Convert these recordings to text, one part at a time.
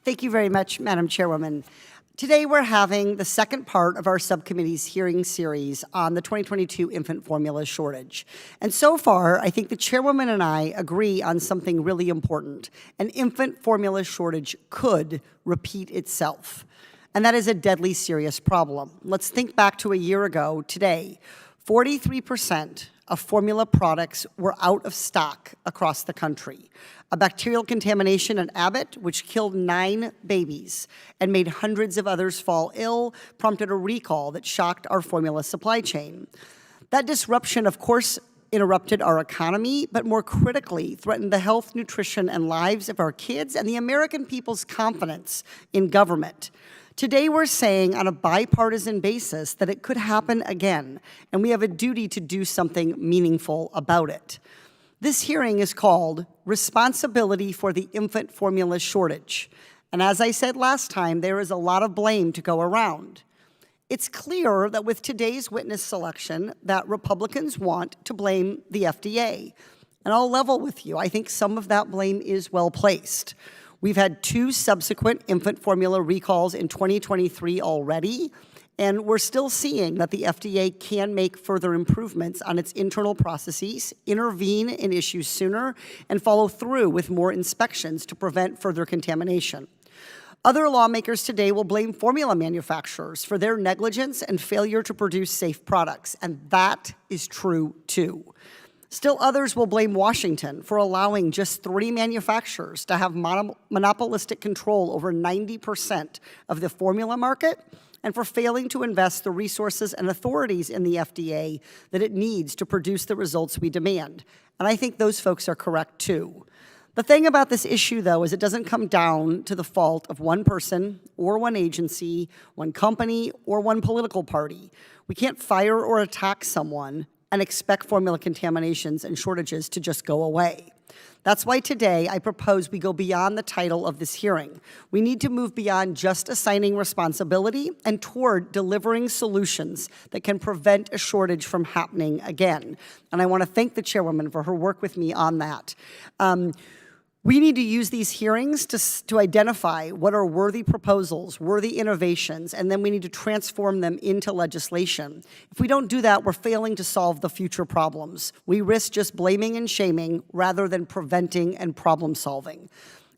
Thank you very much, Madam Chairwoman. Today we're having the second part of our subcommittee's hearing series on the 2022 infant formula shortage. And so far, I think the Chairwoman and I agree on something really important. An infant formula shortage could repeat itself. And that is a deadly serious problem. Let's think back to a year ago today. 43% of formula products were out of stock across the country. A bacterial contamination at Abbott, which killed 9 babies and made hundreds of others fall ill, prompted a recall that shocked our formula supply chain. That disruption, of course, interrupted our economy, but more critically, threatened the health, nutrition, and lives of our kids and the American people's confidence in government. Today, we're saying on a bipartisan basis that it could happen again, and we have a duty to do something meaningful about it. This hearing is called Responsibility for the Infant Formula Shortage. And as I said last time, there is a lot of blame to go around. It's clear that with today's witness selection that Republicans want to blame the FDA. And I'll level with you, I think some of that blame is well placed. We've had 2 subsequent infant formula recalls in 2023 already, and we're still seeing that the FDA can make further improvements on its internal processes, intervene in issues sooner, and follow through with more inspections to prevent further contamination. Other lawmakers today will blame formula manufacturers for their negligence and failure to produce safe products, and that is true too. Still others will blame Washington for allowing just 3 manufacturers to have monopolistic control over 90% of the formula market, and for failing to invest the resources and authorities in the FDA that it needs to produce the results we demand. And I think those folks are correct too. The thing about this issue, though, is it doesn't come down to the fault of one person or one agency, one company, or one political party. We can't fire or attack someone and expect formula contaminations and shortages to just go away. That's why today I propose we go beyond the title of this hearing. We need to move beyond just assigning responsibility and toward delivering solutions that can prevent a shortage from happening again. And I want to thank the Chairwoman for her work with me on that. We need to use these hearings to identify what are worthy proposals, worthy innovations, and then we need to transform them into legislation. If we don't do that, we're failing to solve the future problems. We risk just blaming and shaming rather than preventing and problem solving.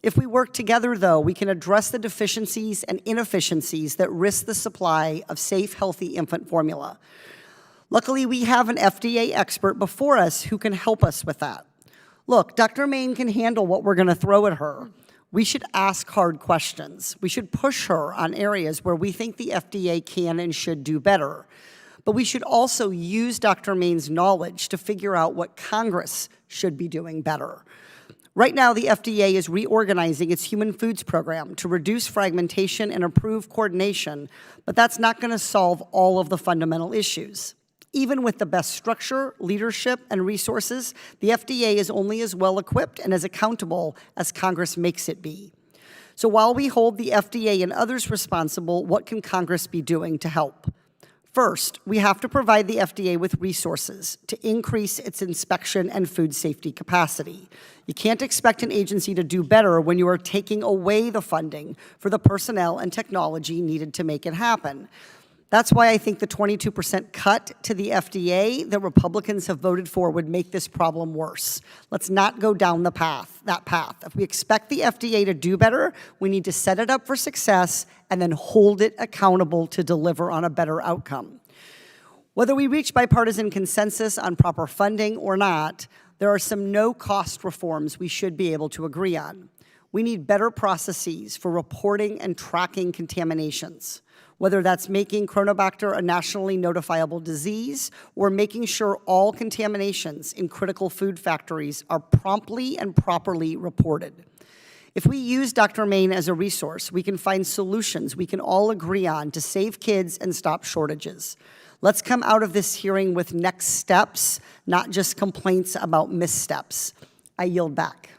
If we work together, though, we can address the deficiencies and inefficiencies that risk the supply of safe, healthy infant formula. Luckily, we have an FDA expert before us who can help us with that. Look, Dr. Main can handle what we're going to throw at her. We should ask hard questions. We should push her on areas where we think the FDA can and should do better. But we should also use Dr. Main's knowledge to figure out what Congress should be doing better. Right now, the FDA is reorganizing its human foods program to reduce fragmentation and improve coordination, but that's not going to solve all of the fundamental issues. Even with the best structure, leadership, and resources, the FDA is only as well equipped and as accountable as Congress makes it be. So while we hold the FDA and others responsible, what can Congress be doing to help? First, we have to provide the FDA with resources to increase its inspection and food safety capacity. You can't expect an agency to do better when you are taking away the funding for the personnel and technology needed to make it happen. That's why I think the 22% cut to the FDA that Republicans have voted for would make this problem worse. Let's not go down that path. If we expect the FDA to do better, we need to set it up for success and then hold it accountable to deliver on a better outcome. Whether we reach bipartisan consensus on proper funding or not, there are some no-cost reforms we should be able to agree on. We need better processes for reporting and tracking contaminations, whether that's making Chronobacter a nationally notifiable disease or making sure all contaminations in critical food factories are promptly and properly reported. If we use Dr. Main as a resource, we can find solutions we can all agree on to save kids and stop shortages. Let's come out of this hearing with next steps, not just complaints about missteps. I yield back.